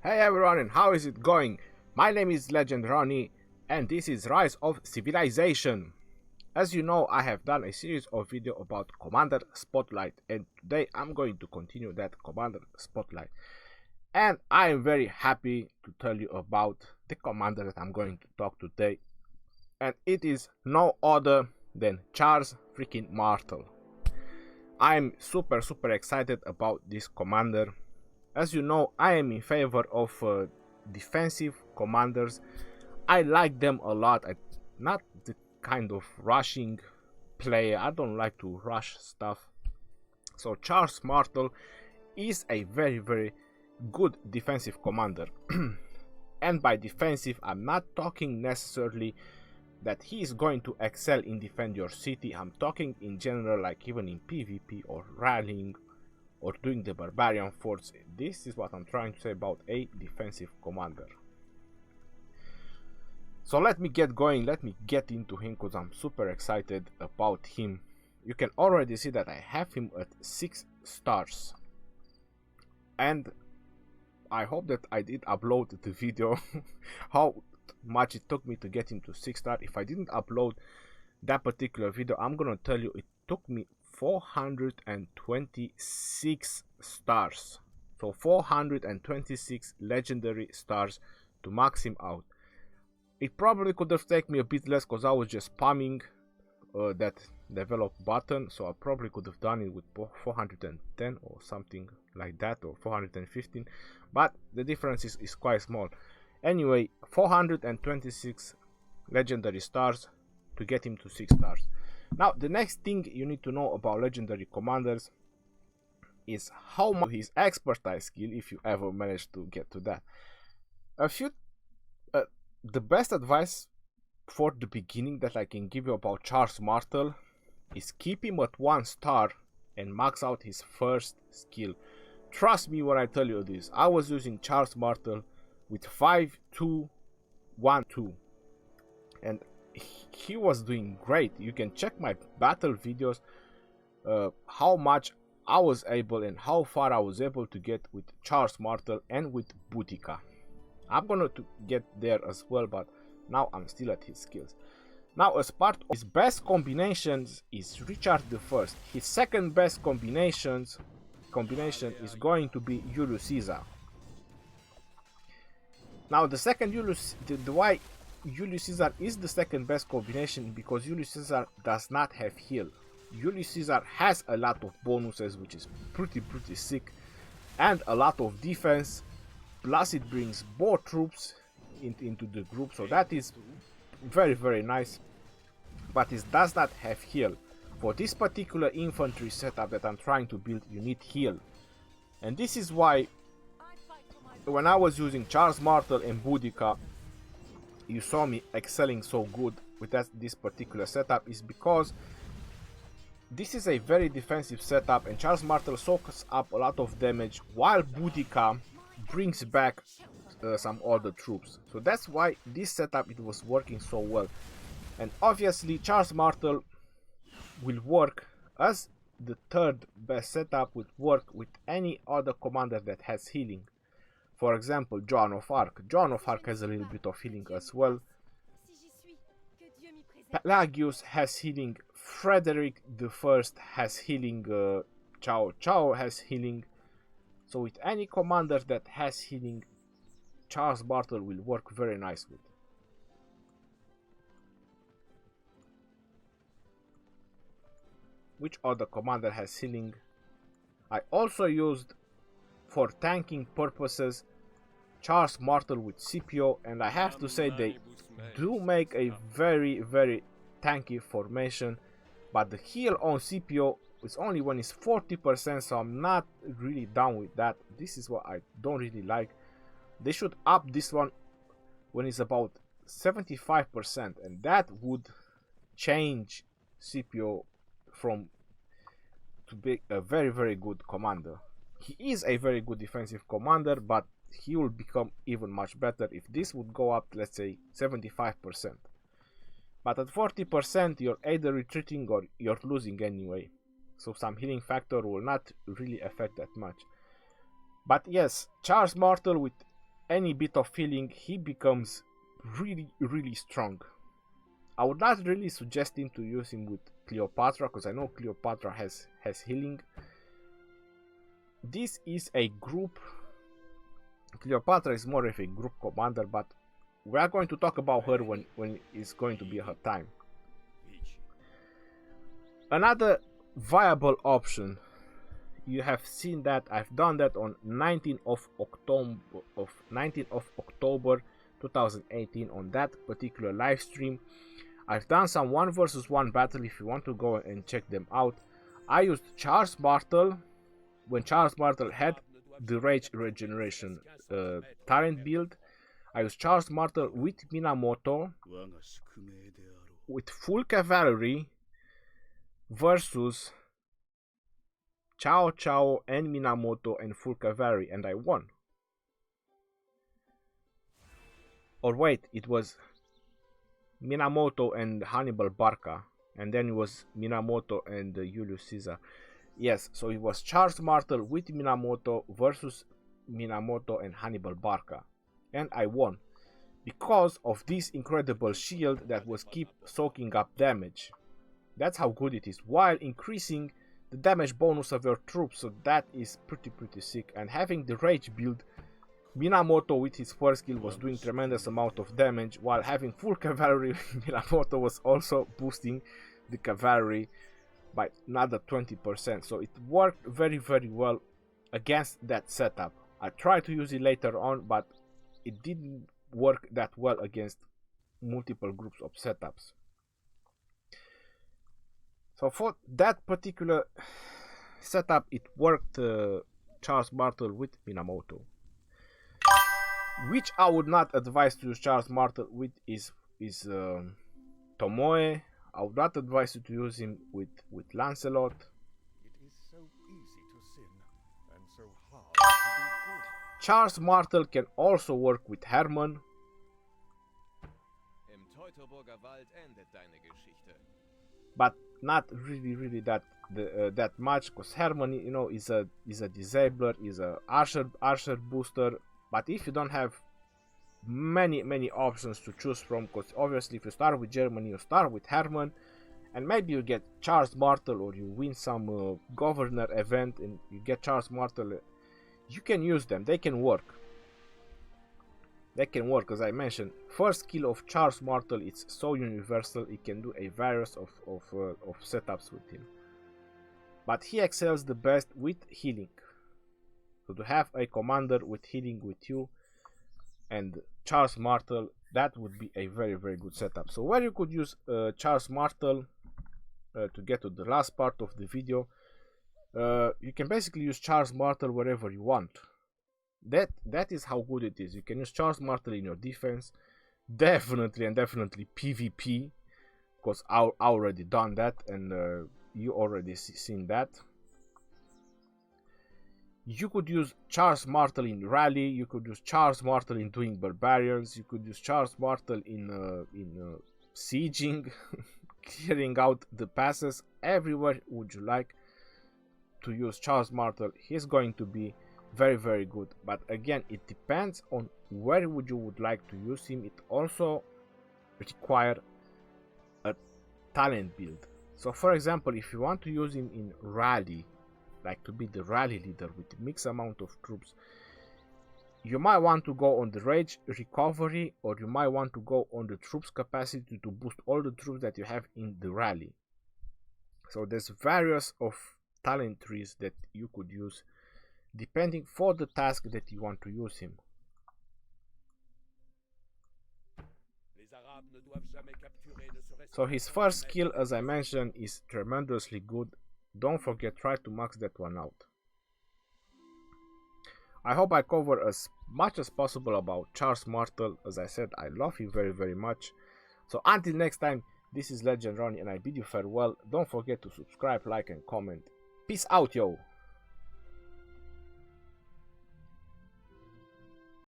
Hey everyone, and how is it going? My name is Legend Ronnie and this is Rise of Civilization. As you know, I have done a series of videos about Commander Spotlight, and today I'm going to continue that Commander Spotlight. And I am very happy to tell you about the commander that I'm going to talk today. And it is no other than Charles freaking Martel. I'm super excited about this commander. As you know, I am in favor of defensive commanders. I like them a lot. I'm not the kind of rushing player. I don't like to rush stuff. So Charles Martel is a very good defensive commander. And by defensive, I'm not talking necessarily that he is going to excel in defend your city. I'm talking in general, like even in PvP or rallying or doing the barbarian force. This is what I'm trying to say about a defensive commander. So let me get going, let me get into him, because I'm super excited about him. You can already see that I have him at 6 stars. And I hope that I did upload the video how much it took me to get him to 6 stars. If I didn't upload that particular video, I'm gonna tell you it took me 426 stars. So 426 legendary stars to max him out. It probably could have taken me a bit less because I was just spamming that develop button, so I probably could have done it with 410 or something like that, or 415, but the difference is quite small. Anyway, 426 legendary stars to get him to 6 stars. Now, the next thing you need to know about legendary commanders is how much his expertise skill, if you ever manage to get to that. The best advice for the beginning that I can give you about Charles Martel is keep him at 1 star and max out his first skill. Trust me when I tell you this. I was using Charles Martel with 5-2-1-2 and he was doing great. You can check my battle videos, how much I was able and how far I was able to get with Charles Martel and with Boudica. I'm gonna get there as well, but now I'm still at his skills. Now, as part of his best combinations is Richard I. His second best combination is going to be Julius Caesar. Now, the second why Julius Caesar is the second best combination, because Julius Caesar does not have heal. Julius Caesar has a lot of bonuses, which is pretty sick, and a lot of defense. Plus it brings more troops into the group, so that is very nice. But it does not have heal. For this particular infantry setup that I'm trying to build, you need heal. And this is why when I was using Charles Martel and Boudica, you saw me excelling so good with this particular setup, is because this is a very defensive setup and Charles Martel soaks up a lot of damage while Boudica brings back some other troops. So that's why this setup, it was working so well. And obviously Charles Martel will work as the third best setup, will work with any other commander that has healing. For example, Joan of Arc. Joan of Arc has a little bit of healing as well. Pelagius has healing. Frederick I has healing. Cao has healing. So with any commander that has healing, Charles Martel will work very nice with. Which other commander has healing? I also used, for tanking purposes, Charles Martel with Scipio, and I have to say they do make a very tanky formation, but the heal on Scipio is only when it's 40%, so I'm not really down with that. This is what I don't really like. They should up this one when it's about 75%, and that would change Scipio to be a very good commander. He is a very good defensive commander, but he will become even much better if this would go up, let's say 75%. But at 40%, you're either retreating or you're losing anyway. So some healing factor will not really affect that much. But yes, Charles Martel with any bit of healing, he becomes really strong. I would not really suggest him to use him with Cleopatra, because I know Cleopatra has healing. This is a group. Cleopatra is more of a group commander, but we are going to talk about her when it's going to be her time. Another viable option, you have seen that I've done that on 19th of October 2018 on that particular live stream. I've done some 1 versus 1 battle. If you want to go and check them out, I used Charles Martel when Charles Martel had the Rage Regeneration talent build. I used Charles Martel with Minamoto with full cavalry versus Cao Cao and Minamoto and full cavalry, and I won. Or wait, it was Minamoto and Hannibal Barca, and then it was Minamoto and Julius Caesar. Yes, so it was Charles Martel with Minamoto versus Minamoto and Hannibal Barca, and I won because of this incredible shield that was keep soaking up damage. That's how good it is, while increasing the damage bonus of your troops, so that is pretty sick. And having the rage build, Minamoto with his first skill was doing tremendous amount of damage, while having full cavalry, Minamoto was also boosting the cavalry by another 20%, so it worked very well against that setup. I tried to use it later on, but it didn't work that well against multiple groups of setups. So for that particular setup, it worked Charles Martel with Minamoto. Which I would not advise to use Charles Martel with is Tomoe. I would not advise you to use him with Lancelot. It is so easy to sin and so hard to do good. Charles Martel can also work with Herman. Im Teutoburger Wald endet deine Geschichte. But not really that much, because Herman, you know, is a disabler, is a archer booster. But if you don't have many options to choose from, because obviously if you start with Germany, you start with Herman, and maybe you get Charles Martel, or you win some governor event and you get Charles Martel, you can use them. They can work. As I mentioned, first skill of Charles Martel, it's so universal, it can do a various of setups with him. But he excels the best with healing. So to have a commander with healing with you and Charles Martel, that would be a very good setup. So where you could use Charles Martel, to get to the last part of the video, you can basically use Charles Martel wherever you want. That is how good it is. You can use Charles Martel in your defense, definitely PvP, because I already done that, and you already seen that. You could use Charles Martel in rally. You could use Charles Martel in doing barbarians. You could use Charles Martel in sieging, clearing out the passes. Everywhere would you like to use Charles Martel, he's going to be very good. But again, it depends on where would like to use him. It also requires a talent build. So for example, if you want to use him in rally, like to be the rally leader with mixed amount of troops, you might want to go on the rage recovery, or you might want to go on the troops capacity to boost all the troops that you have in the rally. So there's various of talent trees that you could use depending for the task that you want to use him. So his first skill, as I mentioned, is tremendously good. Don't forget, try to max that one out. I hope I cover as much as possible about Charles Martel. As I said, I love him very much. So until next time, this is Legend Ronnie, and I bid you farewell. Don't forget to subscribe, like and comment. Peace out, yo!